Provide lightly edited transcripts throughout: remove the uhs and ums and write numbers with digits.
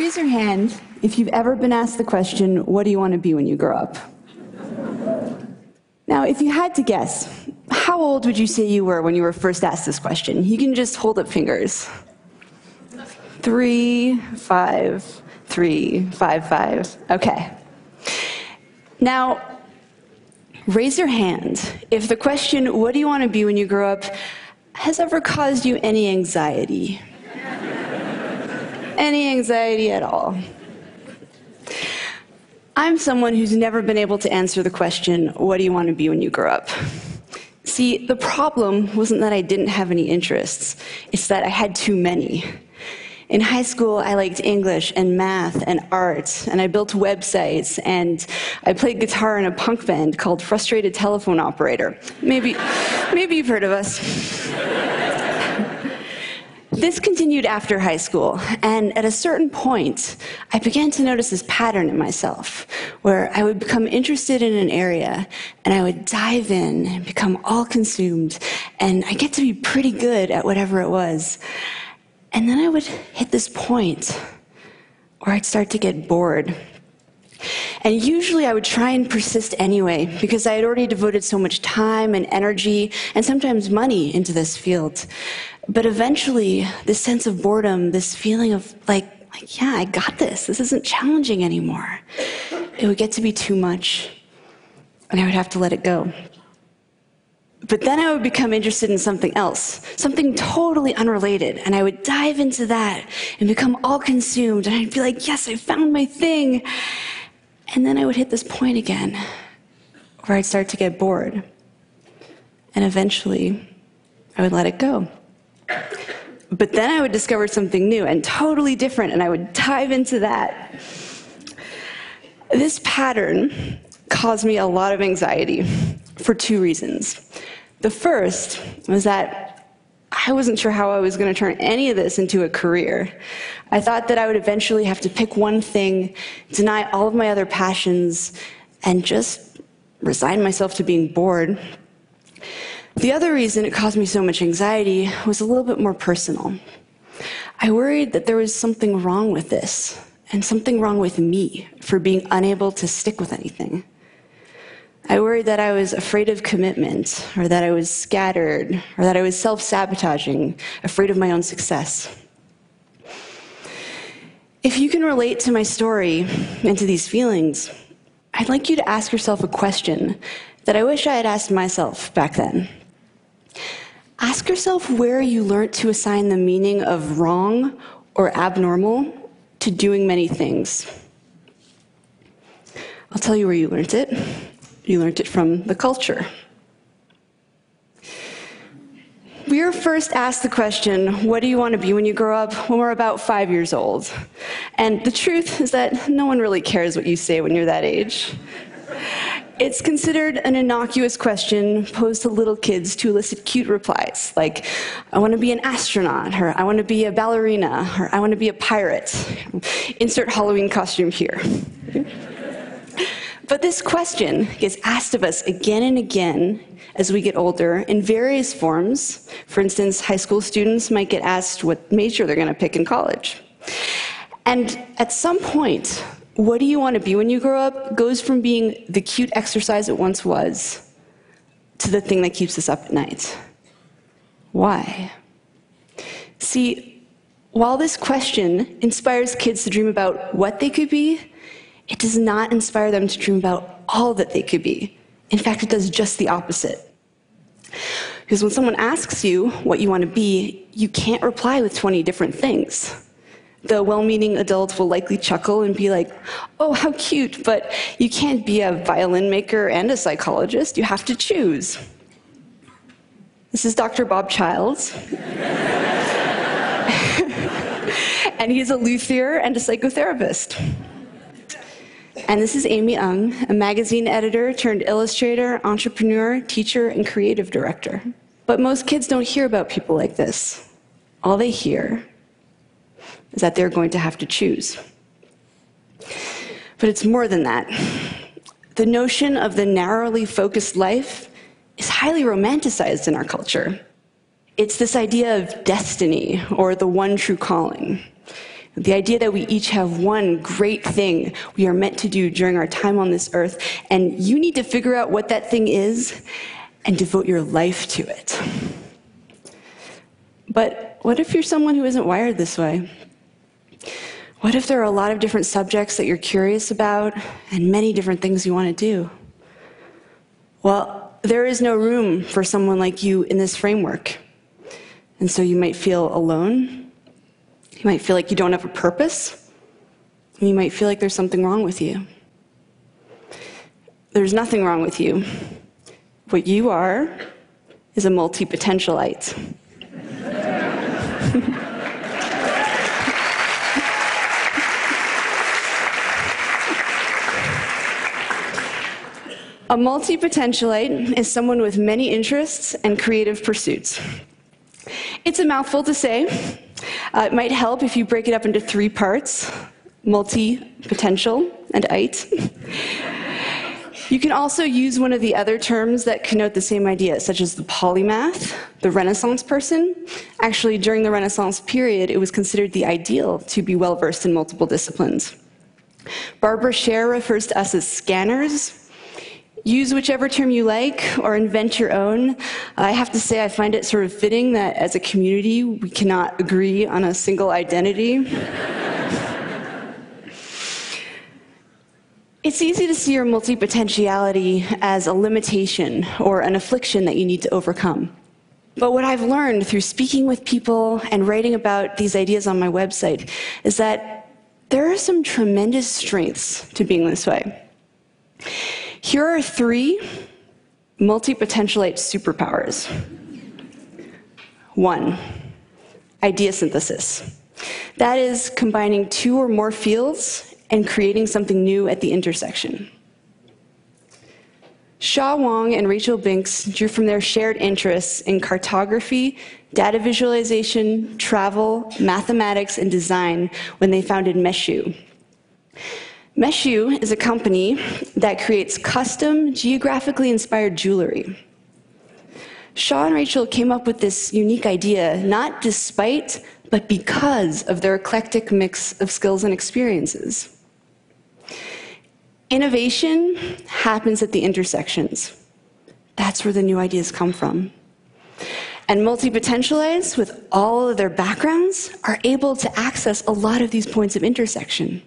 Raise your hand if you've ever been asked the question, what do you want to be when you grow up? Now, if you had to guess, how old would you say you were when you were first asked this question? You can just hold up fingers. 3, 5, 3, 5, 5. Okay. Now, raise your hand if the question, what do you want to be when you grow up, has ever caused you any anxiety? Any anxiety at all? I'm someone who's never been able to answer the question, what do you want to be when you grow up? See, the problem wasn't that I didn't have any interests, it's that I had too many. In high school, I liked English and math and art, and I built websites, and I played guitar in a punk band called Frustrated Telephone Operator. Maybe you've heard of us. This continued after high school, and at a certain point, I began to notice this pattern in myself, where I would become interested in an area, and I would dive in and become all-consumed, and I get to be pretty good at whatever it was. And then I would hit this point where I'd start to get bored. And usually I would try and persist anyway, because I had already devoted so much time and energy, and sometimes money, into this field. But eventually, this sense of boredom, this feeling of like, yeah, I got this. This isn't challenging anymore. It would get to be too much, and I would have to let it go. But then I would become interested in something else, something totally unrelated, and I would dive into that and become all consumed, and I'd be like, yes, I found my thing. And then I would hit this point again, where I'd start to get bored. And eventually, I would let it go. But then I would discover something new and totally different, and I would dive into that. This pattern caused me a lot of anxiety for 2 reasons. The first was that I wasn't sure how I was going to turn any of this into a career. I thought that I would eventually have to pick one thing, deny all of my other passions, and just resign myself to being bored. The other reason it caused me so much anxiety was a little bit more personal. I worried that there was something wrong with this, and something wrong with me for being unable to stick with anything. I worried that I was afraid of commitment, or that I was scattered, or that I was self-sabotaging, afraid of my own success. If you can relate to my story and to these feelings, I'd like you to ask yourself a question that I wish I had asked myself back then. Ask yourself where you learned to assign the meaning of wrong or abnormal to doing many things. I'll tell you where you learned it. You learned it from the culture. We were first asked the question, what do you want to be when you grow up, when we're about 5 years old. And the truth is that no one really cares what you say when you're that age. It's considered an innocuous question posed to little kids to elicit cute replies, like, I want to be an astronaut, or I want to be a ballerina, or I want to be a pirate. Insert Halloween costume here. But this question gets asked of us again and again as we get older in various forms. For instance, high school students might get asked what major they're going to pick in college. And at some point, what do you want to be when you grow up goes from being the cute exercise it once was to the thing that keeps us up at night. Why? See, while this question inspires kids to dream about what they could be, it does not inspire them to dream about all that they could be. In fact, it does just the opposite. Because when someone asks you what you want to be, you can't reply with 20 different things. The well-meaning adult will likely chuckle and be like, oh, how cute, but you can't be a violin maker and a psychologist. You have to choose. This is Dr. Bob Childs. And he's a luthier and a psychotherapist. And this is Amy Ung, a magazine editor turned illustrator, entrepreneur, teacher, and creative director. But most kids don't hear about people like this. All they hear is that they're going to have to choose. But it's more than that. The notion of the narrowly focused life is highly romanticized in our culture. It's this idea of destiny, or the one true calling. The idea that we each have one great thing we are meant to do during our time on this earth, and you need to figure out what that thing is and devote your life to it. But what if you're someone who isn't wired this way? What if there are a lot of different subjects that you're curious about and many different things you want to do? Well, there is no room for someone like you in this framework. And so you might feel alone. You might feel like you don't have a purpose. And you might feel like there's something wrong with you. There's nothing wrong with you. What you are is a multi-potentialite. A multi-potentialite is someone with many interests and creative pursuits. It's a mouthful to say. It might help if you break it up into 3 parts: multi-potential and ite. You can also use one of the other terms that connote the same idea, such as the polymath, the Renaissance person. Actually, during the Renaissance period, it was considered the ideal to be well-versed in multiple disciplines. Barbara Scher refers to us as scanners. Use whichever term you like, or invent your own. I have to say, I find it sort of fitting that as a community, we cannot agree on a single identity. It's easy to see your multi-potentiality as a limitation or an affliction that you need to overcome. But what I've learned through speaking with people and writing about these ideas on my website is that there are some tremendous strengths to being this way. Here are 3 multi-potentialite superpowers. 1, idea synthesis. That is combining 2 or more fields and creating something new at the intersection. Shaw Wong and Rachel Binks drew from their shared interests in cartography, data visualization, travel, mathematics, and design when they founded Meshu. Meshu is a company that creates custom, geographically inspired jewelry. Shaw and Rachel came up with this unique idea not despite, but because of their eclectic mix of skills and experiences. Innovation happens at the intersections. That's where the new ideas come from. And multi-potentialites, with all of their backgrounds, are able to access a lot of these points of intersection.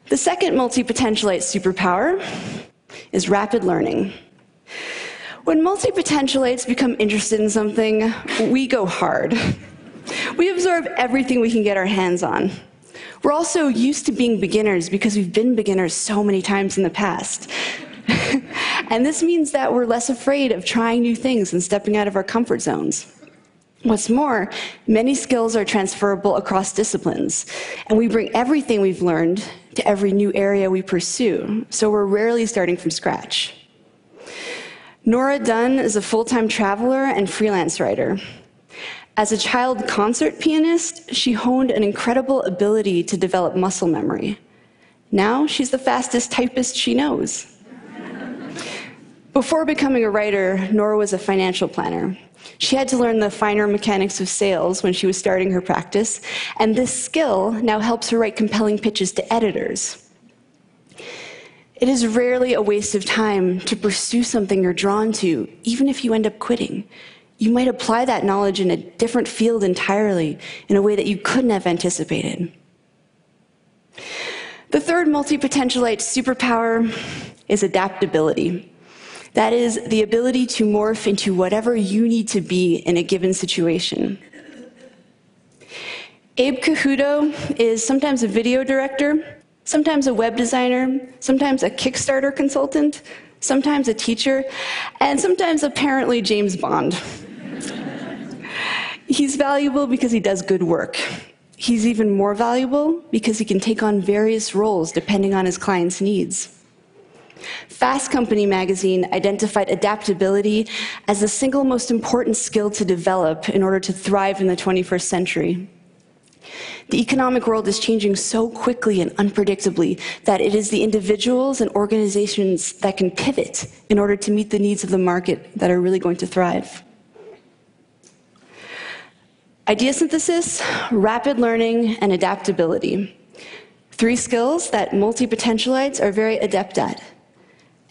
The second multi-potentialite superpower is rapid learning. When multi-potentialites become interested in something, we go hard. We absorb everything we can get our hands on. We're also used to being beginners because we've been beginners so many times in the past. And this means that we're less afraid of trying new things and stepping out of our comfort zones. What's more, many skills are transferable across disciplines, and we bring everything we've learned to every new area we pursue, so we're rarely starting from scratch. Nora Dunn is a full-time traveler and freelance writer. As a child concert pianist, she honed an incredible ability to develop muscle memory. Now she's the fastest typist she knows. Before becoming a writer, Nora was a financial planner. She had to learn the finer mechanics of sales when she was starting her practice, and this skill now helps her write compelling pitches to editors. It is rarely a waste of time to pursue something you're drawn to, even if you end up quitting. You might apply that knowledge in a different field entirely, in a way that you couldn't have anticipated. The third multi-potentialite superpower is adaptability. That is the ability to morph into whatever you need to be in a given situation. Abe Cahuto is sometimes a video director, sometimes a web designer, sometimes a Kickstarter consultant, sometimes a teacher, and sometimes apparently James Bond. He's valuable because he does good work. He's even more valuable because he can take on various roles depending on his client's needs. Fast Company magazine identified adaptability as the single most important skill to develop in order to thrive in the 21st century. The economic world is changing so quickly and unpredictably that it is the individuals and organizations that can pivot in order to meet the needs of the market that are really going to thrive. Idea synthesis, rapid learning, and adaptability. 3 skills that multi-potentialites are very adept at,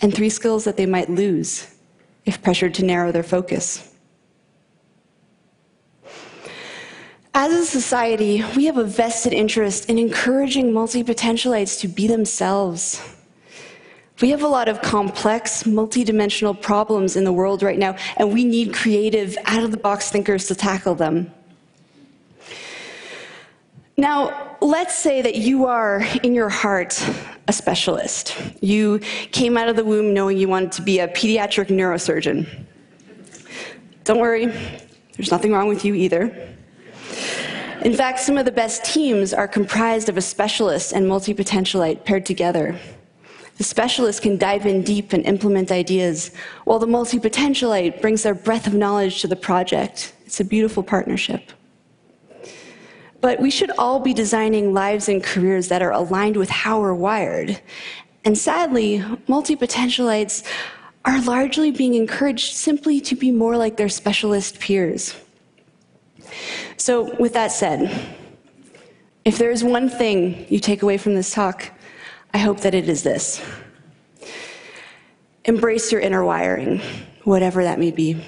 and 3 skills that they might lose if pressured to narrow their focus. As a society, we have a vested interest in encouraging multi-potentialites to be themselves. We have a lot of complex, multidimensional problems in the world right now, and we need creative, out-of-the-box thinkers to tackle them. Now, let's say that you are, in your heart, a specialist. You came out of the womb knowing you wanted to be a pediatric neurosurgeon. Don't worry, there's nothing wrong with you either. In fact, some of the best teams are comprised of a specialist and multi-potentialite paired together. The specialist can dive in deep and implement ideas, while the multi-potentialite brings their breadth of knowledge to the project. It's a beautiful partnership. But we should all be designing lives and careers that are aligned with how we're wired. And sadly, multi-potentialites are largely being encouraged simply to be more like their specialist peers. So with that said, if there is one thing you take away from this talk, I hope that it is this. Embrace your inner wiring, whatever that may be.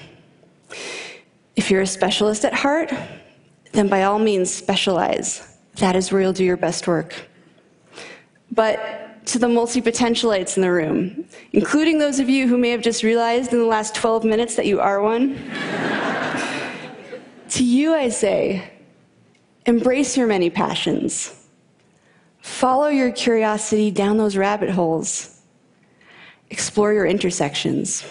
If you're a specialist at heart, then by all means specialize. That is where you'll do your best work. But to the multi-potentialites in the room, including those of you who may have just realized in the last 12 minutes that you are one, to you I say, embrace your many passions. Follow your curiosity down those rabbit holes. Explore your intersections.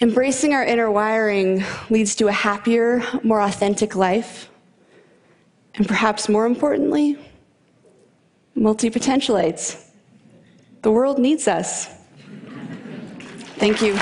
Embracing our inner wiring leads to a happier, more authentic life. And perhaps more importantly, multi-potentialites. The world needs us. Thank you.